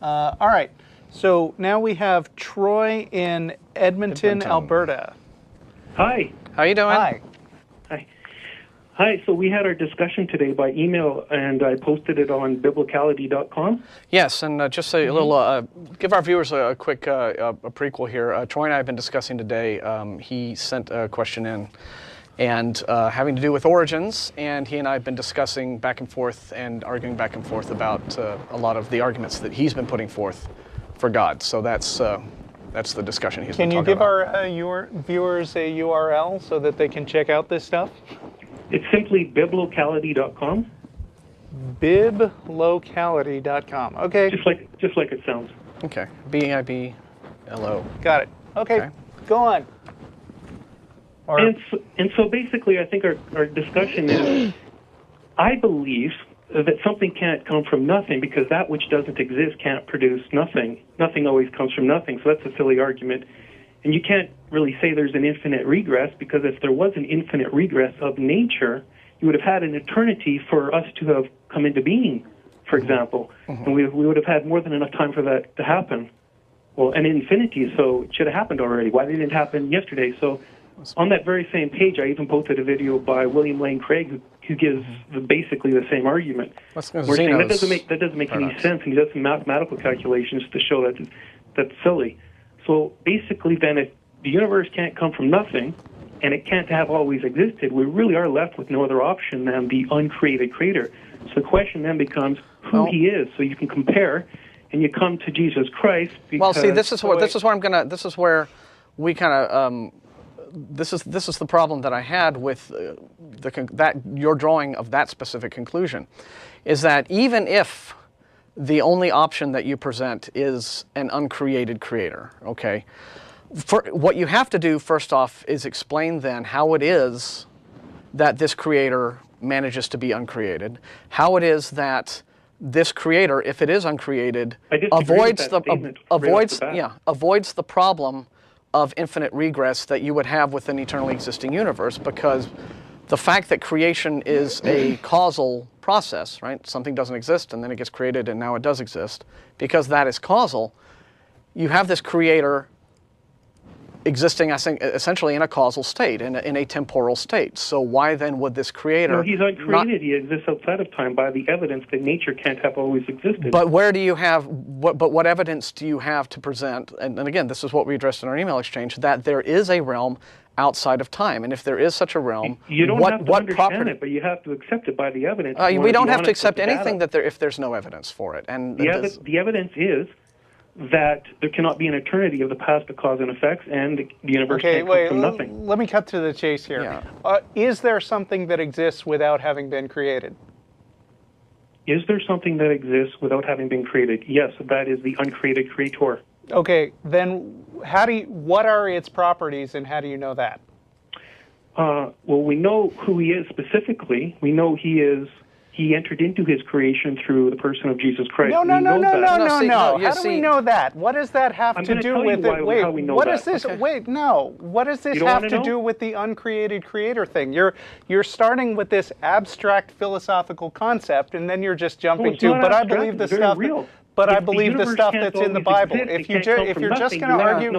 All right. So now we have Troy in Edmonton, Alberta. Hi. How you doing? Hi. Hi. Hi. So we had our discussion today by email, and I posted it on biblicality.com. Yes, and just a little, give our viewers a quick a prequel here. Troy and I have been discussing today. He sent a question in, and having to do with origins, and he and I have been discussing back and forth and arguing back and forth about a lot of the arguments that he's been putting forth for God. So that's the discussion he's been talking about. Can you give our viewers a URL so that they can check out this stuff? It's simply biblocality.com. Biblocality.com. Okay. Just like it sounds. Okay. B-I-B-L-O. Got it. Okay. Go on. And so basically, I think our discussion is, I believe that something can't come from nothing because that which doesn't exist can't produce nothing. Nothing always comes from nothing, so that's a silly argument. And you can't really say there's an infinite regress, because if there was an infinite regress of nature, you would have had an eternity for us to have come into being, for example. And we would have had more than enough time for that to happen. Well, an infinity, so it should have happened already. Why didn't it happen yesterday? So on that very same page, I even posted a video by William Lane Craig who gives basically the same argument. We're saying that doesn't make any sense, and he does some mathematical calculations to show that that's silly. So basically, then, if the universe can't come from nothing, and it can't have always existed, we really are left with no other option than the uncreated creator. So the question then becomes who he is. So you can compare, and you come to Jesus Christ. Well, see, this is where we kind of. This is the problem that I had with your drawing of that specific conclusion, is that even if the only option that you present is an uncreated creator, okay, what you have to do first off is explain then how it is that this creator manages to be uncreated, how it is that this creator, if it is uncreated, avoids the problem of infinite regress that you would have with an eternally existing universe, because the fact that creation is a causal process, right? Something doesn't exist and then it gets created and now it does exist. Because that is causal, you have this creator existing, I think, essentially in a causal state, in a temporal state. So why then would this creator... No, he's uncreated. He exists outside of time by the evidence that nature can't have always existed. But where do you have... what evidence do you have to present? And again, this is what we addressed in our email exchange, that there is a realm outside of time. And if there is such a realm, you don't have to understand it, but you have to accept it by the evidence. We don't have to accept anything if there's no evidence for it. And the evidence is that there cannot be an eternity of the past of cause and effects, and the universe can't come from nothing. Let me cut to the chase here. Yeah. Is there something that exists without having been created? Is there something that exists without having been created? Yes, that is the uncreated creator. Okay, then what are its properties, and how do you know that? Well, we know who he is specifically. We know he entered into his creation through the person of Jesus Christ. No. How do we know that? What does that have to do with it? Wait, what does this? Okay. Wait, no. What does this have to do with the uncreated creator thing? You're starting with this abstract philosophical concept, and then you're just jumping to. But I believe the stuff. But I believe the stuff that's in the Bible. If you're just going to argue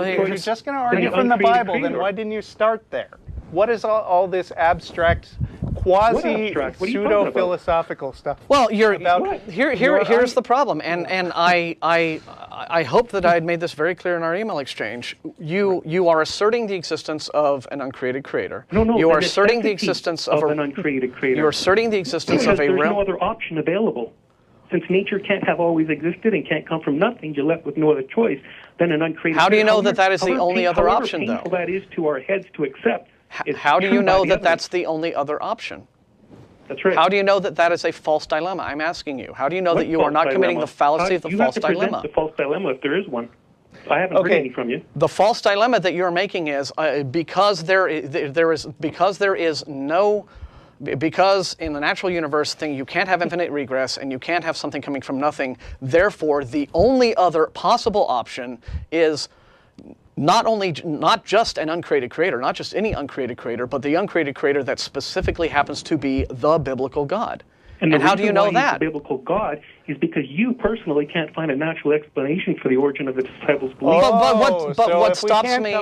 from the Bible, then why didn't you start there? What is all this abstract, pseudo-philosophical stuff? Well, here's the problem, and I hope that I had made this very clear in our email exchange. You are asserting the existence of an uncreated creator. No. You are asserting the existence of an uncreated creator. You're asserting the existence of a realm. There's no other option available. Since nature can't have always existed and can't come from nothing, you're left with no other choice than an uncreated. How do you know that is the only other option, though? How painful that is to our heads to accept. How do you know that that's the only other option? That's right. How do you know that that is a false dilemma? I'm asking you. How do you know that you are not committing the fallacy of the false dilemma? You have to present the false dilemma if there is one. I haven't heard any from you. The false dilemma that you're making is because in the natural universe thing you can't have infinite regress and you can't have something coming from nothing. Therefore, the only other possible option is not just an uncreated creator, not just any uncreated creator, but the uncreated creator that specifically happens to be the biblical God. And how do you know that? The biblical God is because you personally can't find a natural explanation for the origin of the disciples' belief. But what stops me?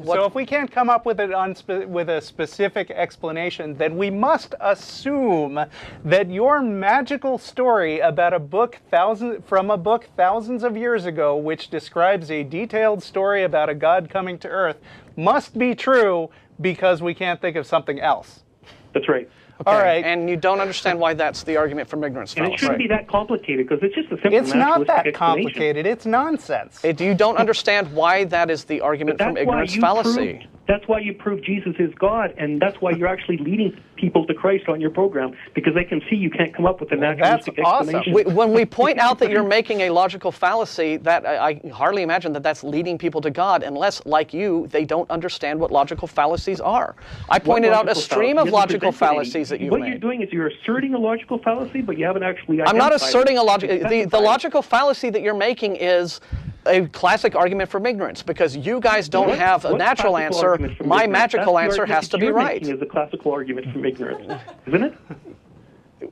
So if we can't come up with a specific explanation, then we must assume that your magical story about a book thousands of years ago, which describes a detailed story about a God coming to Earth, must be true because we can't think of something else. That's right. Okay. All right. And you don't understand why that's the argument from ignorance fallacy. And it shouldn't be that complicated because it's just a simple It's not that complicated. It's nonsense. You don't understand why that is the argument from ignorance fallacy. That's why you prove Jesus is God, and that's why you're actually leading people to Christ on your program, because they can see you can't come up with a naturalistic explanation. Awesome. When we point out that you're making a logical fallacy, that I hardly imagine that that's leading people to God, unless, like you, they don't understand what logical fallacies are. I pointed out a stream of logical fallacies that you've made. What you're doing is you're asserting a logical fallacy, but you haven't actually I'm not asserting a logical... The logical fallacy that you're making is a classic argument from ignorance, because you guys don't have a natural answer. My magical answer has to be right. Is a classical argument from ignorance, isn't it?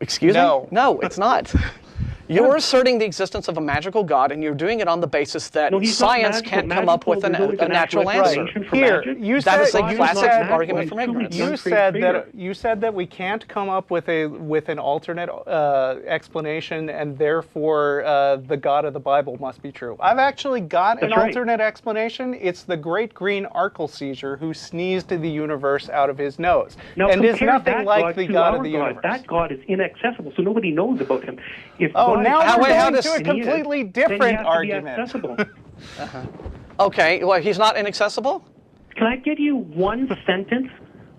Excuse me? No, it's not. You're asserting the existence of a magical God, and you're doing it on the basis that science can't come up with a natural answer. Here, that is a classic argument from ignorance. You said that we can't come up with an alternate explanation, and therefore the God of the Bible must be true. I've actually got an alternate explanation. It's the great green Arkle seizure who sneezed the universe out of his nose, and is nothing like the God of the universe. That God is inaccessible, so nobody knows about him. Now we're going to a completely different argument. Okay, well, he's not inaccessible? Can I give you one sentence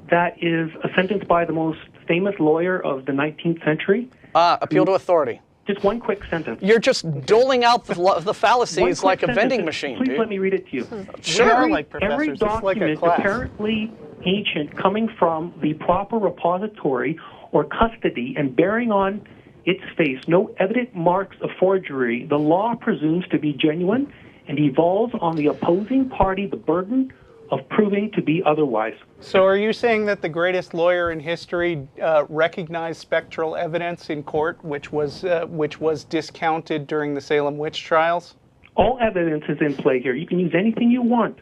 that is a sentence by the most famous lawyer of the 19th century? Appeal to authority. Just one quick sentence. You're just doling out the fallacies like a vending machine, Please let me read it to you. Sure. Every document apparently ancient coming from the proper repository or custody and bearing on its face no evident marks of forgery, the law presumes to be genuine and devolves on the opposing party the burden of proving to be otherwise. So are you saying that the greatest lawyer in history recognized spectral evidence in court, which was discounted during the Salem witch trials? All evidence is in play here. You can use anything you want.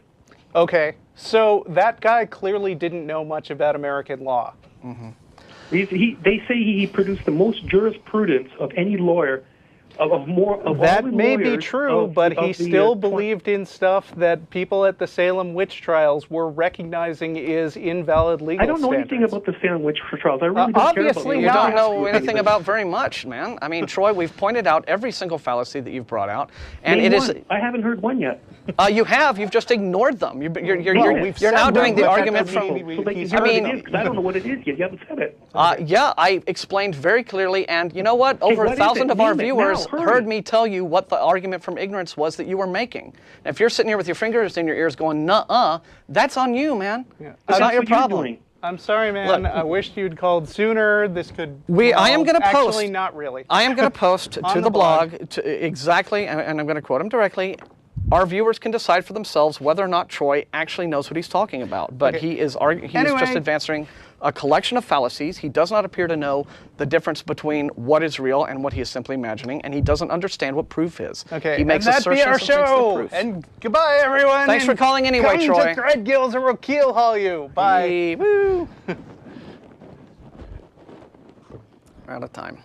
Okay, so that guy clearly didn't know much about American law. Mm-hmm. They say he produced the most jurisprudence of any lawyer, that may be true, but he still believed in stuff that people at the Salem witch trials were recognizing is invalid legal standards. I don't know anything about the Salem witch trials. I really don't care about them. You don't know anything about very much, man. I mean, Troy, we've pointed out every single fallacy that you've brought out, and I haven't heard one yet. You have. You've just ignored them. You're now doing the argument from. I don't know what it is yet. You haven't said it. Yeah, I explained very clearly, and you know what? Over 1,000 of our viewers heard me tell you what the argument from ignorance was that you were making. And if you're sitting here with your fingers in your ears going, nuh-uh, that's on you, man. Yeah. It's not your problem. I'm sorry, man. Look, I wished you'd called sooner. This could... I am going to post... Actually, not really. I am going to post to the blog exactly, and I'm going to quote him directly, our viewers can decide for themselves whether or not Troy actually knows what he's talking about. But he is just advancing a collection of fallacies. He does not appear to know the difference between what is real and what he is simply imagining, and he doesn't understand what proof is. Okay, he makes and that be our show. Proof. And goodbye, everyone. Thanks for calling anyway, Troy. Come to Thread Gills or we'll keel haul you. Bye. Woo. We're out of time.